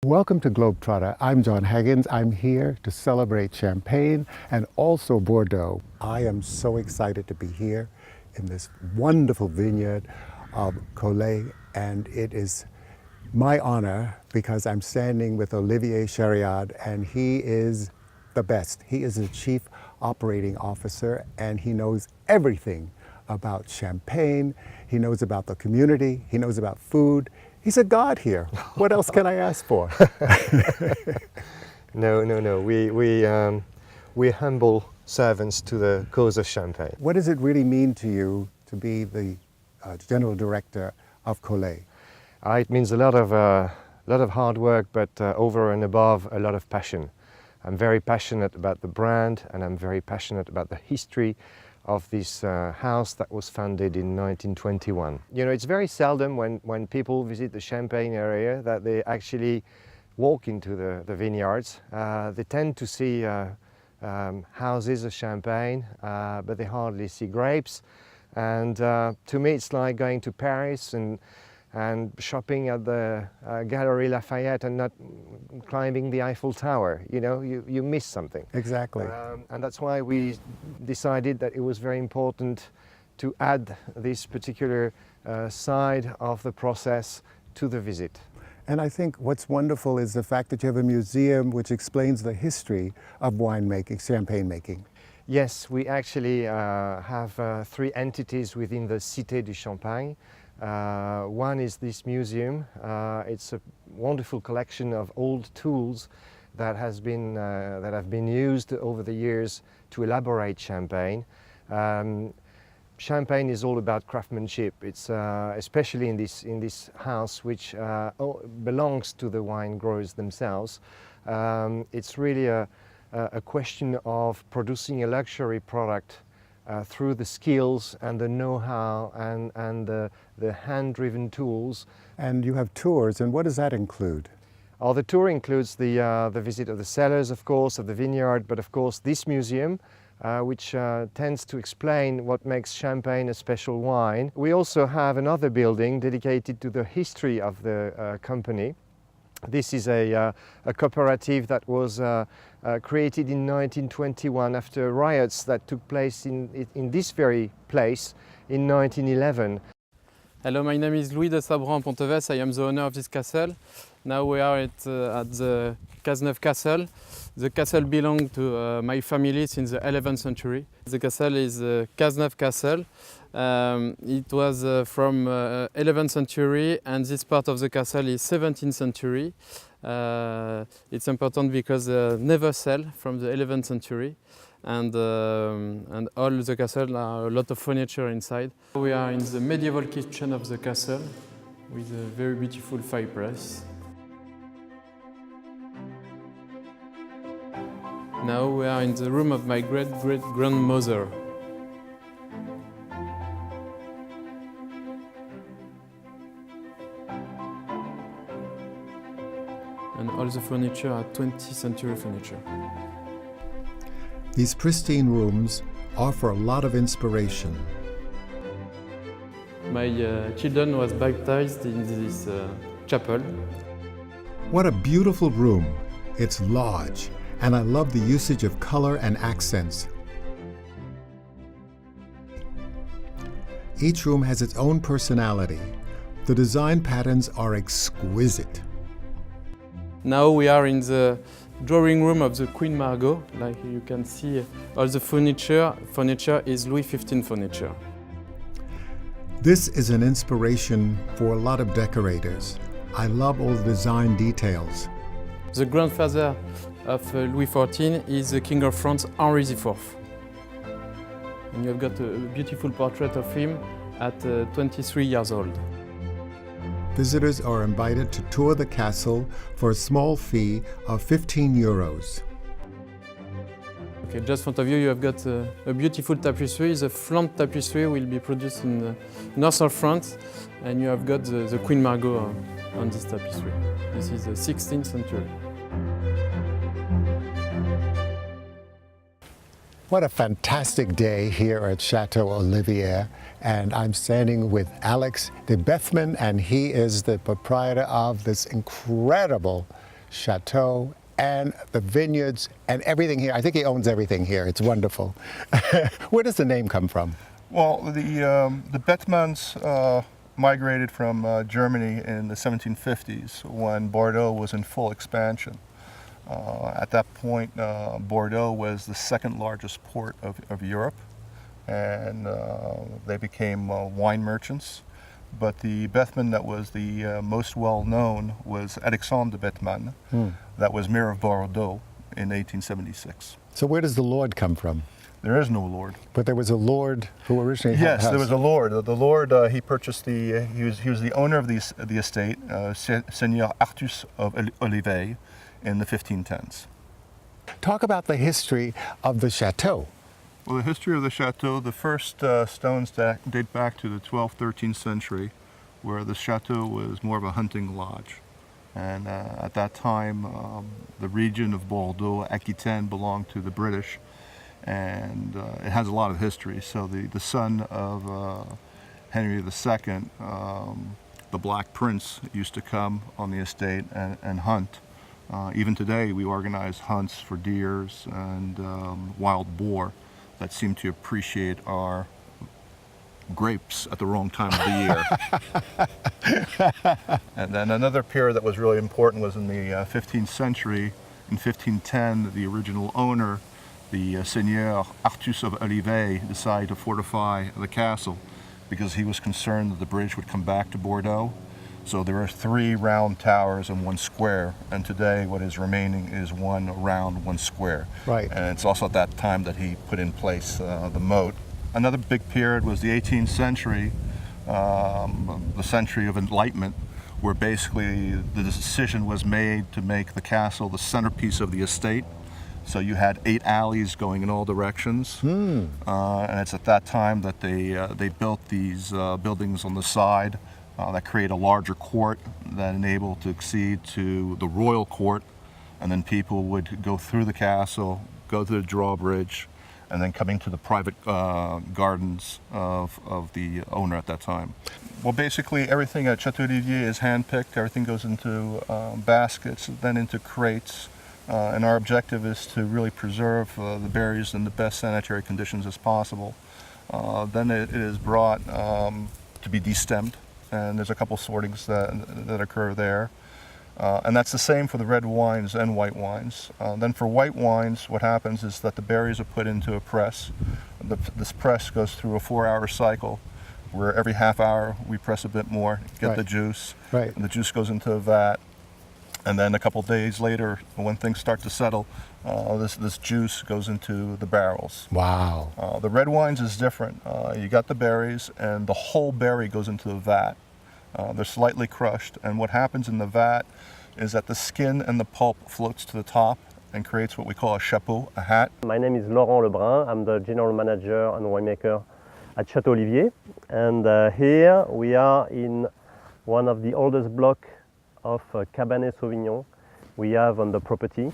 Welcome to GlobeTrotter. I'm Jon Haggins. I'm here to celebrate Champagne and also Bordeaux. I am so excited to be here in this wonderful vineyard of Collet, and it is my honor because I'm standing with Olivier Chariard, and he is the best. He is the Chief Operating Officer, and he knows everything about Champagne. He knows about the community. He knows about food. He's a god here. What else can I ask for? No. We're humble servants to the cause of Champagne. What does it really mean to you to be the General Director of Collet? It means a lot of hard work, but over and above, a lot of passion. I'm very passionate about the brand, and I'm very passionate about the history of this house that was founded in 1921. You know, it's very seldom when people visit the Champagne area that they actually walk into the vineyards. They tend to see houses of Champagne, but they hardly see grapes. And to me, it's like going to Paris and shopping at the Galerie Lafayette and not climbing the Eiffel Tower. You know, you miss something. Exactly. And that's why we decided that it was very important to add this particular side of the process to the visit. And I think what's wonderful is the fact that you have a museum which explains the history of winemaking, champagne making. Yes, we actually have three entities within the Cité du Champagne. One is this museum. It's a wonderful collection of old tools that have been used over the years to elaborate champagne. Champagne is all about craftsmanship. It's especially in this house, which belongs to the wine growers themselves. It's really a question of producing a luxury product through the skills and the know-how and the hand-driven tools. And you have tours, and what does that include? The tour includes the visit of the cellars, of course, of the vineyard, but of course this museum, which tends to explain what makes Champagne a special wine. We also have another building dedicated to the history of the company. This is a cooperative that was created in 1921 after riots that took place in this very place in 1911. Hello, my name is Louis de Sabran-Ponteves. I am the owner of this castle. Now we are at the Cazeneuve Castle. The castle belonged to my family since the 11th century. The castle is Cazeneuve Castle. It was from 11th century, and this part of the castle is 17th century. It's important because never sell from the 11th century. And all the castle are a lot of furniture inside. We are in the medieval kitchen of the castle with a very beautiful fireplace. Now we are in the room of my great-great-grandmother. And all the furniture are 20th century furniture. These pristine rooms offer a lot of inspiration. My children was baptized in this chapel. What a beautiful room. It's large, and I love the usage of color and accents. Each room has its own personality. The design patterns are exquisite. Now we are in the drawing room of the Queen Margot. Like you can see, all the furniture is Louis XV furniture. This is an inspiration for a lot of decorators. I love all the design details. The grandfather of Louis XIV is the King of France, Henri IV. And you've got a beautiful portrait of him at 23 years old. Visitors are invited to tour the castle for a small fee of 15 euros. Okay, just in front of you, you have got a beautiful tapestry. The flanc tapestry will be produced in the north of France, and you have got the Queen Margot on this tapestry. This is the 16th century. What a fantastic day here at Chateau Olivier, and I'm standing with Alex de Bethman, and he is the proprietor of this incredible chateau, and the vineyards and everything here. I think he owns everything here. It's wonderful. Where does the name come from? Well, the Bethmans migrated from Germany in the 1750s when Bordeaux was in full expansion. At that point, Bordeaux was the second largest port of Europe, and they became wine merchants. But the Bethman that was the most well known was Alexandre de Bethman, that was mayor of Bordeaux in 1876. So where does the Lord come from? There is no lord. But there was a lord who originally had Yes, the there house. was a lord. The lord he purchased he was the owner of the estate, Seigneur Artus of Olivet, in the 1510s. Talk about the history of the chateau. Well, the history of the chateau, the first stones date back to the 12th, 13th century, where the chateau was more of a hunting lodge. And at that time, the region of Bordeaux, Aquitaine, belonged to the British, and it has a lot of history. So the son of Henry II, the Black Prince, used to come on the estate and hunt. Even today, we organize hunts for deers and wild boar that seem to appreciate our grapes at the wrong time of the year. And then another period that was really important was in the 15th century. In 1510, the original owner, the Seigneur Artus of Olivet, decided to fortify the castle because he was concerned that the British would come back to Bordeaux. So there are 3 round towers and 1 square, and today what is remaining is 1 round, 1 square. Right. And it's also at that time that he put in place the moat. Another big period was the 18th century, the century of Enlightenment, where basically the decision was made to make the castle the centerpiece of the estate. So you had 8 alleys going in all directions, and it's at that time that they built these buildings on the side that create a larger court that enabled to accede to the royal court, and then people would go through the castle, go to the drawbridge, and then coming to the private gardens of the owner at that time. Well, basically everything at Chateau Olivier is hand-picked. Everything goes into baskets, then into crates, and our objective is to really preserve the berries in the best sanitary conditions as possible. Then it is brought to be destemmed, and there's a couple sortings that occur there. And that's the same for the red wines and white wines. Then for white wines, what happens is that the berries are put into a press. This press goes through a 4-hour cycle where every half hour we press a bit more, get the juice, Right. and the juice goes into a vat. And then a couple days later, when things start to settle, this juice goes into the barrels. Wow. The red wines is different. You got the berries, and the whole berry goes into the vat. They're slightly crushed, and what happens in the vat is that the skin and the pulp floats to the top and creates what we call a chapeau, a hat. My name is Laurent Lebrun. I'm the general manager and winemaker at Chateau Olivier. And here we are in one of the oldest blocks of Cabernet Sauvignon we have on the property.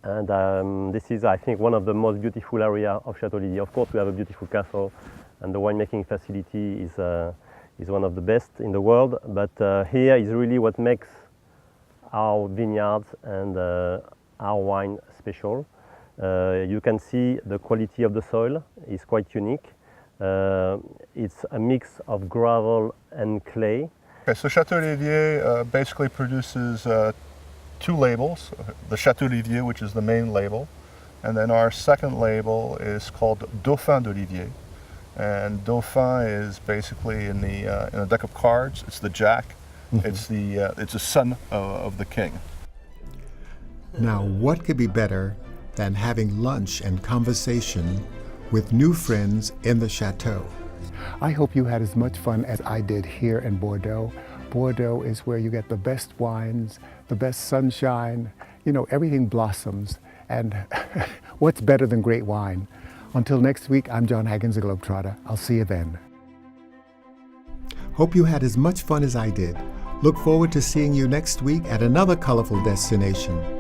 And this is, I think, one of the most beautiful areas of Chateau Olivier. Of course, we have a beautiful castle, and the winemaking facility is one of the best in the world. But here is really what makes our vineyards and our wine special. You can see the quality of the soil is quite unique. It's a mix of gravel and clay. Okay, so Chateau Olivier basically produces 2 labels, the Chateau Olivier, which is the main label, and then our second label is called Dauphin d'Olivier. And Dauphin is basically in a deck of cards. It's the jack. It's a son of the king. Now, what could be better than having lunch and conversation with new friends in the chateau? I hope you had as much fun as I did here in Bordeaux. Bordeaux is where you get the best wines, the best sunshine, you know, everything blossoms. And what's better than great wine? Until next week, I'm Jon Haggins, the GlobeTrotter. I'll see you then. Hope you had as much fun as I did. Look forward to seeing you next week at another colorful destination.